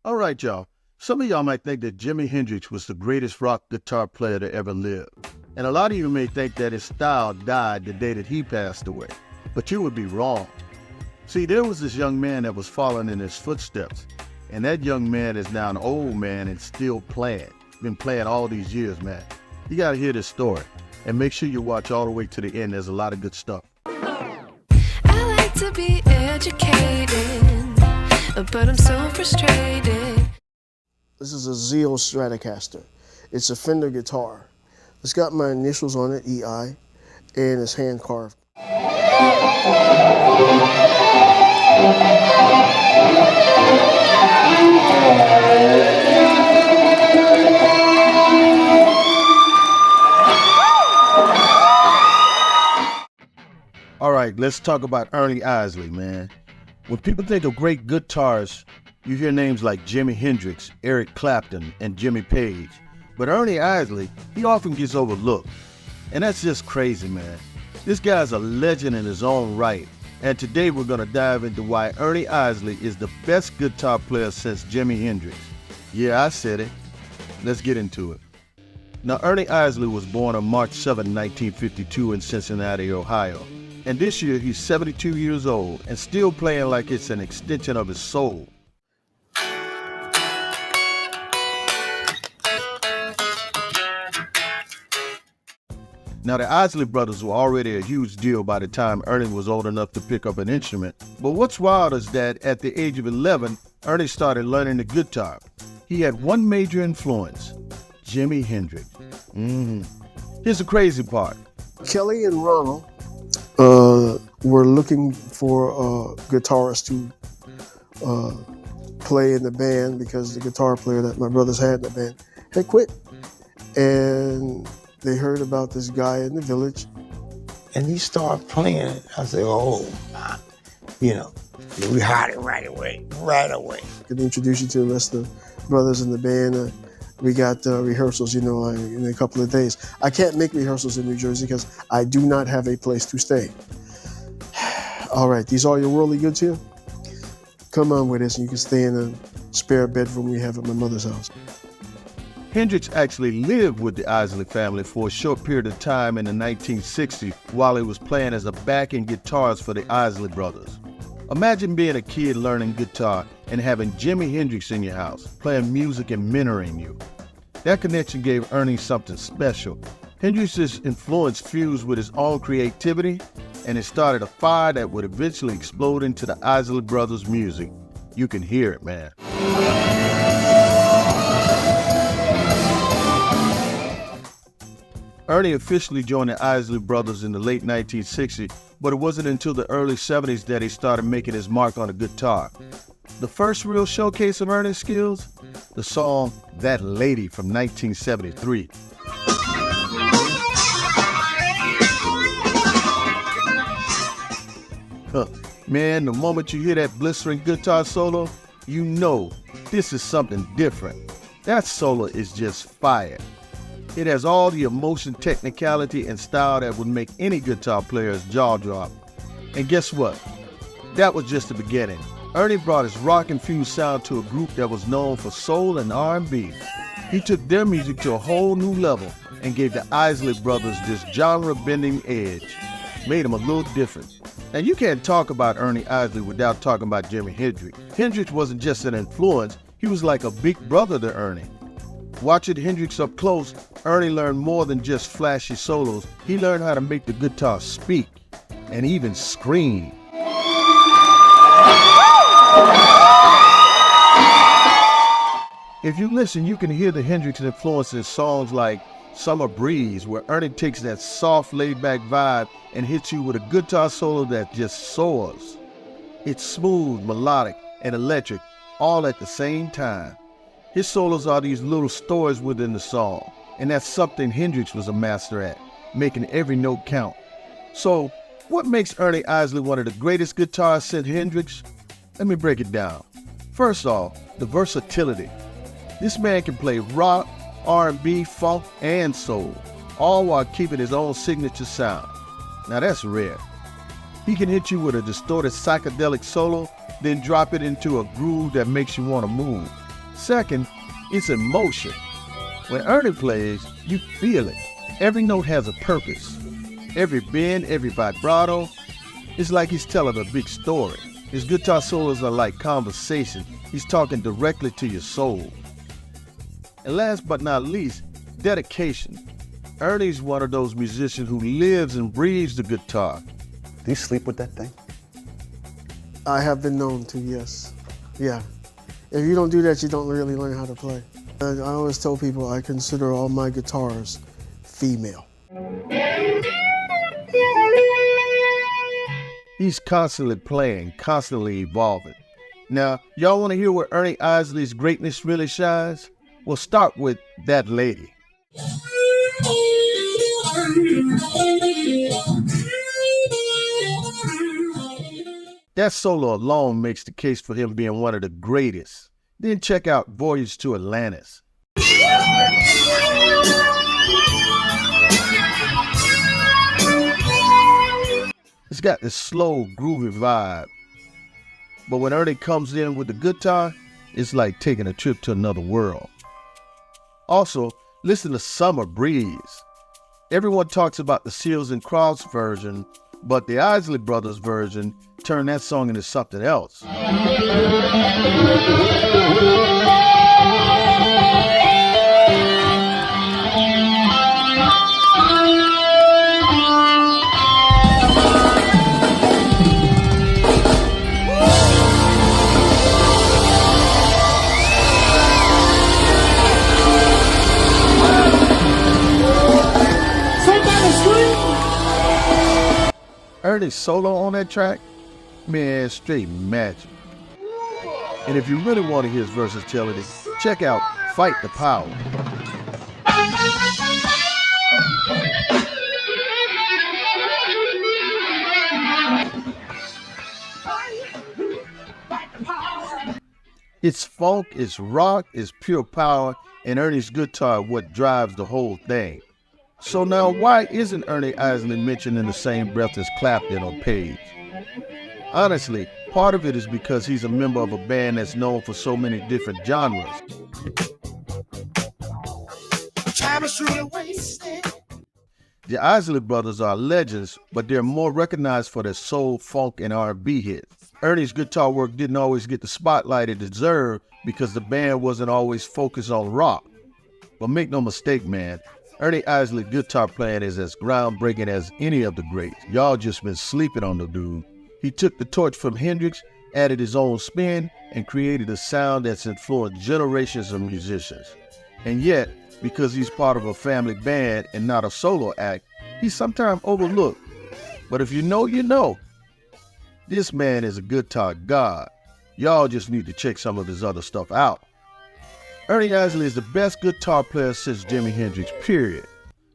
All right, y'all. Some of y'all might think that Jimi Hendrix was the greatest rock guitar player to ever live. And a lot of you may think that his style died the day that he passed away. But you would be wrong. See, there was this young man that was following in his footsteps. And that young man is now an old man and still playing. Been playing all these years, man. You gotta hear this story. And make sure you watch all the way to the end. There's a lot of good stuff. I like to be educated, but I'm so frustrated. This is a Zeo Stratocaster. It's a Fender guitar. It's got my initials on it, EI, and it's hand carved. All right, let's talk about Ernie Isley, man. When people think of great guitarists, you hear names like Jimi Hendrix, Eric Clapton, and Jimmy Page. But Ernie Isley, he often gets overlooked. And that's just crazy, man. This guy's a legend in his own right. And today we're going to dive into why Ernie Isley is the best guitar player since Jimi Hendrix. Yeah, I said it. Let's get into it. Now, Ernie Isley was born on March 7, 1952 in Cincinnati, Ohio. And this year he's 72 years old and still playing like it's an extension of his soul. Now, the Isley Brothers were already a huge deal by the time Ernie was old enough to pick up an instrument. But what's wild is that at the age of 11, Ernie started learning the guitar. He had one major influence, Jimi Hendrix. Here's the crazy part. Kelly and Ronald were looking for a guitarist to play in the band because the guitar player that my brothers had in the band had quit. And they heard about this guy in the village. And he started playing. I said, oh, we hired him right away. I could introduce you to the rest of the brothers in the band. We got rehearsals, in a couple of days. I can't make rehearsals in New Jersey because I do not have a place to stay. All right, these are your worldly goods here? Come on with us and you can stay in a spare bedroom we have at my mother's house. Hendrix actually lived with the Isley family for a short period of time in the 1960s while he was playing as a backing guitarist for the Isley Brothers. Imagine being a kid learning guitar and having Jimi Hendrix in your house, playing music and mentoring you. That connection gave Ernie something special. Hendrix's influence fused with his own creativity, and it started a fire that would eventually explode into the Isley Brothers' music. You can hear it, man. Ernie officially joined the Isley Brothers in the late 1960s, but it wasn't until the early 70s that he started making his mark on the guitar. The first real showcase of Ernie's skills? The song That Lady from 1973. Man, the moment you hear that blistering guitar solo, you know this is something different. That solo is just fire. It has all the emotion, technicality, and style that would make any guitar player's jaw drop. And guess what? That was just the beginning. Ernie brought his rock-infused sound to a group that was known for soul and R&B. He took their music to a whole new level and gave the Isley Brothers this genre-bending edge. Made them a little different. And you can't talk about Ernie Isley without talking about Jimi Hendrix. Hendrix wasn't just an influence, he was like a big brother to Ernie. Watching Hendrix up close, Ernie learned more than just flashy solos. He learned how to make the guitar speak and even scream. If you listen, you can hear the Hendrix influence in songs like Summer Breeze, where Ernie takes that soft, laid-back vibe and hits you with a guitar solo that just soars. It's smooth, melodic, and electric, all at the same time. His solos are these little stories within the song, and that's something Hendrix was a master at, making every note count. So, what makes Ernie Isley one of the greatest guitarists since Hendrix? Let me break it down. First off, the versatility. This man can play rock, R&B, funk, and soul, all while keeping his own signature sound. Now that's rare. He can hit you with a distorted psychedelic solo, then drop it into a groove that makes you want to move. Second, it's emotion. When Ernie plays, you feel it. Every note has a purpose. Every bend, every vibrato, it's like he's telling a big story. His guitar solos are like conversation. He's talking directly to your soul. And last but not least, dedication. Ernie's one of those musicians who lives and breathes the guitar. Do you sleep with that thing? I have been known to, yes. Yeah. If you don't do that, you don't really learn how to play. I always tell people I consider all my guitars female. He's constantly playing, constantly evolving. Now, y'all want to hear where Ernie Isley's greatness really shines? We'll start with That Lady. That solo alone makes the case for him being one of the greatest. Then check out Voyage to Atlantis. It's got this slow, groovy vibe. But when Ernie comes in with the guitar, it's like taking a trip to another world. Also, listen to Summer Breeze. Everyone talks about the Seals and Crofts version, but the Isley Brothers version turned that song into something else. Ernie's solo on that track, man, straight magic. And if you really want to hear his versatility, check out Fight the Power. It's funk, it's rock, it's pure power, and Ernie's guitar what drives the whole thing. So now, why isn't Ernie Isley mentioned in the same breath as Clapton or Page? Honestly, part of it is because he's a member of a band that's known for so many different genres. The Isley Brothers are legends, but they're more recognized for their soul, funk, and R&B hits. Ernie's guitar work didn't always get the spotlight it deserved because the band wasn't always focused on rock. But make no mistake, man, Ernie Isley's guitar playing is as groundbreaking as any of the greats. Y'all just been sleeping on the dude. He took the torch from Hendrix, added his own spin, and created a sound that's influenced generations of musicians. And yet, because he's part of a family band and not a solo act, he's sometimes overlooked. But if you know, you know. This man is a guitar god. Y'all just need to check some of his other stuff out. Ernie Isley is the best guitar player since Jimi Hendrix, period.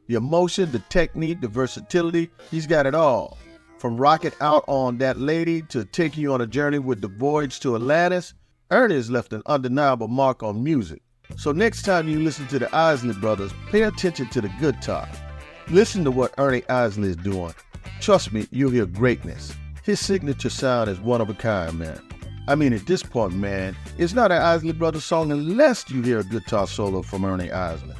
The emotion, the technique, the versatility, he's got it all. From rocking out on That Lady to taking you on a journey with the Voyage to Atlantis, Ernie has left an undeniable mark on music. So next time you listen to the Isley Brothers, pay attention to the guitar. Listen to what Ernie Isley is doing. Trust me, you'll hear greatness. His signature sound is one of a kind, man. I mean, at this point, man, it's not an Isley Brothers song unless you hear a guitar solo from Ernie Isley.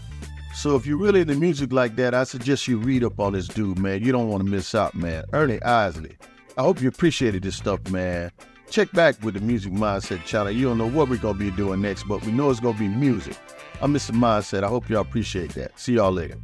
So if you're really into music like that, I suggest you read up on this dude, man. You don't want to miss out, man. Ernie Isley. I hope you appreciated this stuff, man. Check back with the Music Mindset channel. You don't know what we're going to be doing next, but we know it's going to be music. I'm Mr. Mindset. I hope y'all appreciate that. See y'all later.